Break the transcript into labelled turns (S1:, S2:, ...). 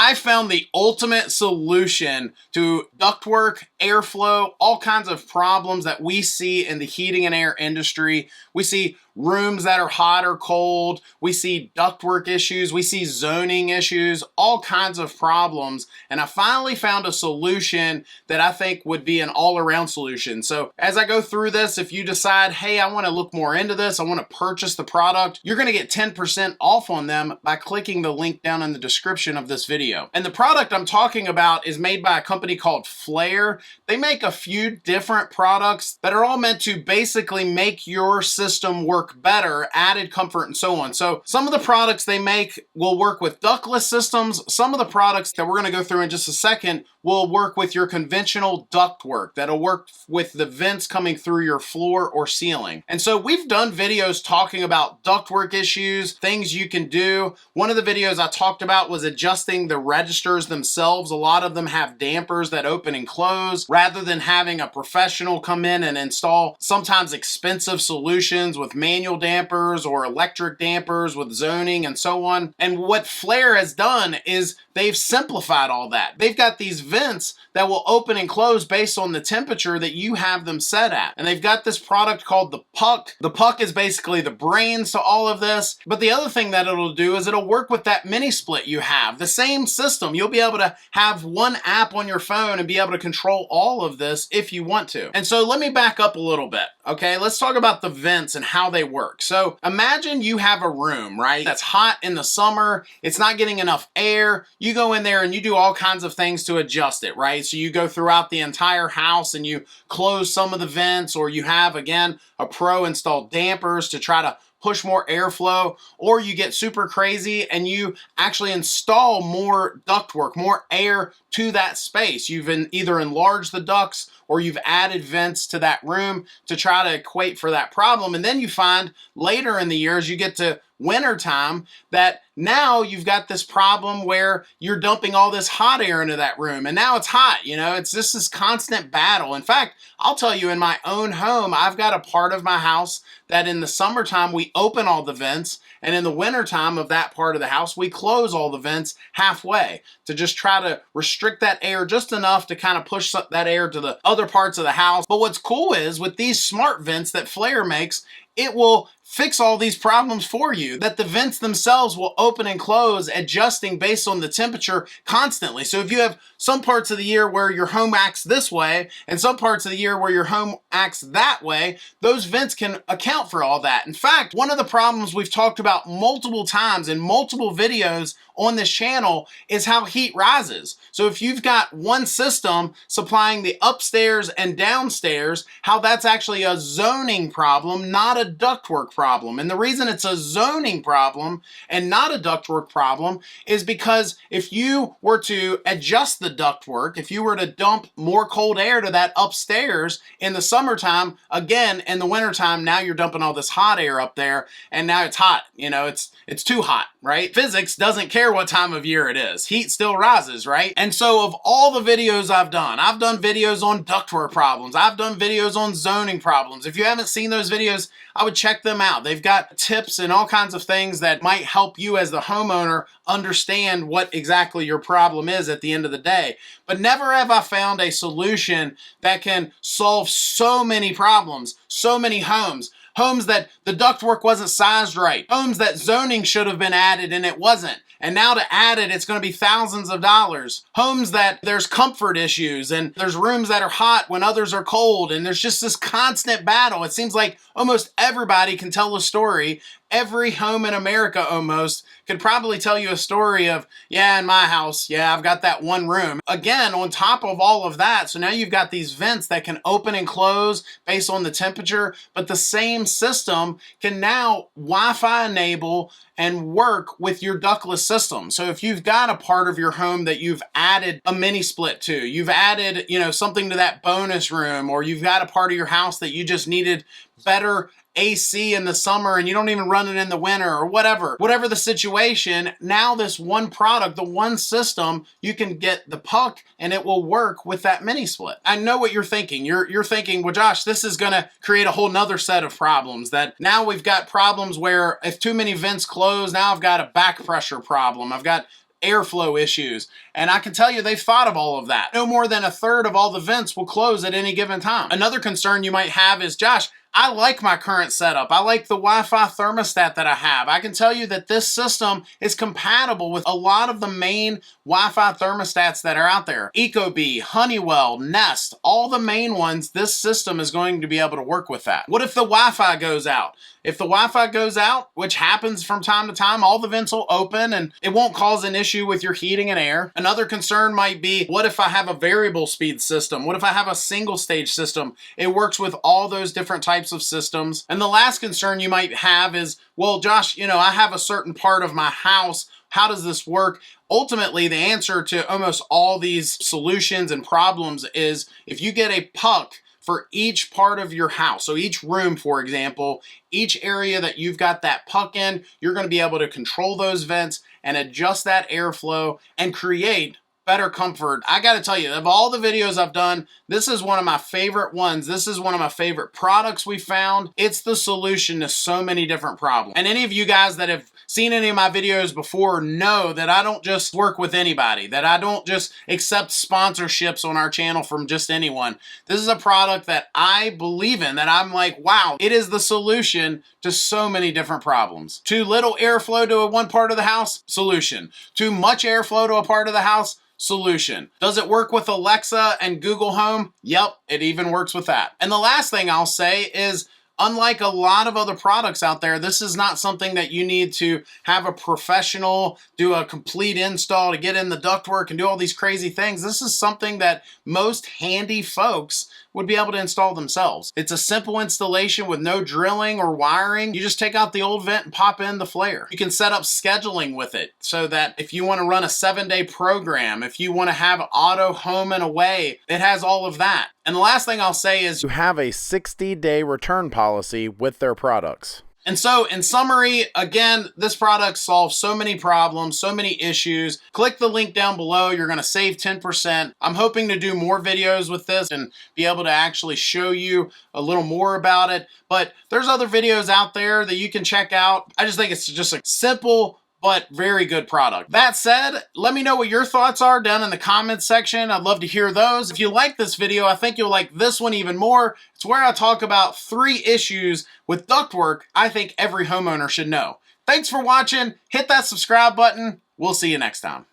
S1: I found the ultimate solution to ductwork, airflow, all kinds of problems that we see in the heating and air industry. We see rooms that are hot or cold. We see ductwork issues. We see zoning issues, all kinds of problems. And I finally found a solution that I think would be an all-around solution. So as I go through this, if you decide, hey, I want to look more into this, I want to purchase the product, you're going to get 10% off on them by clicking the link down in the description of this video. And the product I'm talking about is made by a company called Flair. They make a few different products that are all meant to basically make your system work better, added comfort and so on. So some of the products they make will work with ductless systems. Some of the products that we're going to go through in just a second will work with your conventional ductwork. That'll work with the vents coming through your floor or ceiling. And so we've done videos talking about ductwork issues, things you can do. One of the videos I talked about was adjusting the registers themselves. A lot of them have dampers that open and close. Rather than having a professional come in and install sometimes expensive solutions with manual dampers or electric dampers with zoning and so on. And what Flair has done is they've simplified all that. They've got these vents that will open and close based on the temperature that you have them set at. And they've got this product called the Puck. The Puck is basically the brains to all of this. But the other thing that it'll do is it'll work with that mini split you have. The same system. You'll be able to have one app on your phone and be able to control all of this if you want to. And so let me back up a little bit. Okay, let's talk about the vents and how they work. So imagine you have a room, right? That's hot in the summer. It's not getting enough air. You go in there and you do all kinds of things to adjust it, right? So you go throughout the entire house and you close some of the vents, or you have, again, a pro install dampers to try to push more airflow, or you get super crazy and you actually install more ductwork, more air to that space. You've either enlarged the ducts or you've added vents to that room to try to equate for that problem. And then you find later in the year, as you get to winter time, that now you've got this problem where you're dumping all this hot air into that room and now it's hot. You know, it's just this constant battle. In fact, I'll tell you, in my own home, I've got a part of my house that in the summertime we open all the vents, and in the wintertime of that part of the house we close all the vents halfway to just try to restrict that air just enough to kind of push that air to the other parts of the house. But what's cool is with these smart vents that Flair makes, it will fix all these problems for you, that the vents themselves will open and close, adjusting based on the temperature constantly. So if you have some parts of the year where your home acts this way and some parts of the year where your home acts that way, those vents can account for all that. In fact, one of the problems we've talked about multiple times in multiple videos on this channel is how heat rises. So if you've got one system supplying the upstairs and downstairs, how that's actually a zoning problem, not a ductwork problem. And the reason it's a zoning problem and not a ductwork problem is because if you were to adjust the ductwork, if you were to dump more cold air to that upstairs in the summertime, again, in the wintertime, now you're dumping all this hot air up there and now it's hot. You know, it's too hot, right? Physics doesn't care what time of year it is. Heat still rises, right? And so of all the videos I've done videos on ductwork problems. I've done videos on zoning problems. If you haven't seen those videos, I would check them out. They've got tips and all kinds of things that might help you as the homeowner understand what exactly your problem is at the end of the day. But never have I found a solution that can solve so many problems, so many homes. Homes that the ductwork wasn't sized right. Homes that zoning should have been added and it wasn't. And now to add it, it's going to be thousands of dollars. Homes that there's comfort issues and there's rooms that are hot when others are cold. And there's just this constant battle. It seems like almost everybody can tell a story. Every home in America almost could probably tell you a story of, yeah, in my house, yeah, I've got that one room. Again, on top of all of that, so now you've got these vents that can open and close based on the temperature, but the same system can now Wi-Fi enable and work with your ductless system. So if you've got a part of your home that you've added a mini split to, you've added, you know, something to that bonus room, or you've got a part of your house that you just needed better AC in the summer and you don't even run it in the winter, or whatever the situation, now this one product, the one system, you can get the Puck and it will work with that mini split. I know what you're thinking. You're thinking, well, Josh, this is gonna create a whole nother set of problems, that now we've got problems where if too many vents close, now I've got a back pressure problem. I've got airflow issues. And I can tell you they've thought of all of that. No more than a third of all the vents will close at any given time. Another concern you might have is, Josh, I like my current setup. I like the Wi-Fi thermostat that I have. I can tell you that this system is compatible with a lot of the main Wi-Fi thermostats that are out there. Ecobee, Honeywell, Nest, all the main ones, this system is going to be able to work with that. What if the Wi-Fi goes out? If the Wi-Fi goes out, which happens from time to time, all the vents will open and it won't cause an issue with your heating and air. Another concern might be, what if I have a variable speed system? What if I have a single stage system? It works with all those different types of systems. And the last concern you might have is, well, Josh, you know, I have a certain part of my house. How does this work? Ultimately, the answer to almost all these solutions and problems is if you get a puck for each part of your house. So each room, for example, each area that you've got that puck in, you're going to be able to control those vents and adjust that airflow and create better comfort. I got to tell you, of all the videos I've done, this is one of my favorite ones. This is one of my favorite products we found. It's the solution to so many different problems. And any of you guys that have seen any of my videos before know that I don't just work with anybody, that I don't just accept sponsorships on our channel from just anyone. This is a product that I believe in, that I'm like, wow, it is the solution to so many different problems. Too little airflow to one part of the house? Solution. Too much airflow to a part of the house? Solution. Does it work with Alexa and Google Home? Yep, it even works with that. And the last thing I'll say is, unlike a lot of other products out there, this is not something that you need to have a professional do a complete install to get in the ductwork and do all these crazy things. This is something that most handy folks would be able to install themselves. It's a simple installation with no drilling or wiring. You just take out the old vent and pop in the Flair. You can set up scheduling with it so that if you want to run a 7-day program, if you want to have auto home and away, it has all of that. And the last thing I'll say is you have a 60-day return policy with their products. And so in summary, again, this product solves so many problems, so many issues. Click the link down below. You're going to save 10%. I'm hoping to do more videos with this and be able to actually show you a little more about it. But there's other videos out there that you can check out. I just think it's just a simple but very good product. That said, let me know what your thoughts are down in the comments section. I'd love to hear those. If you like this video, I think you'll like this one even more. It's where I talk about 3 issues with ductwork I think every homeowner should know. Thanks for watching. Hit that subscribe button. We'll see you next time.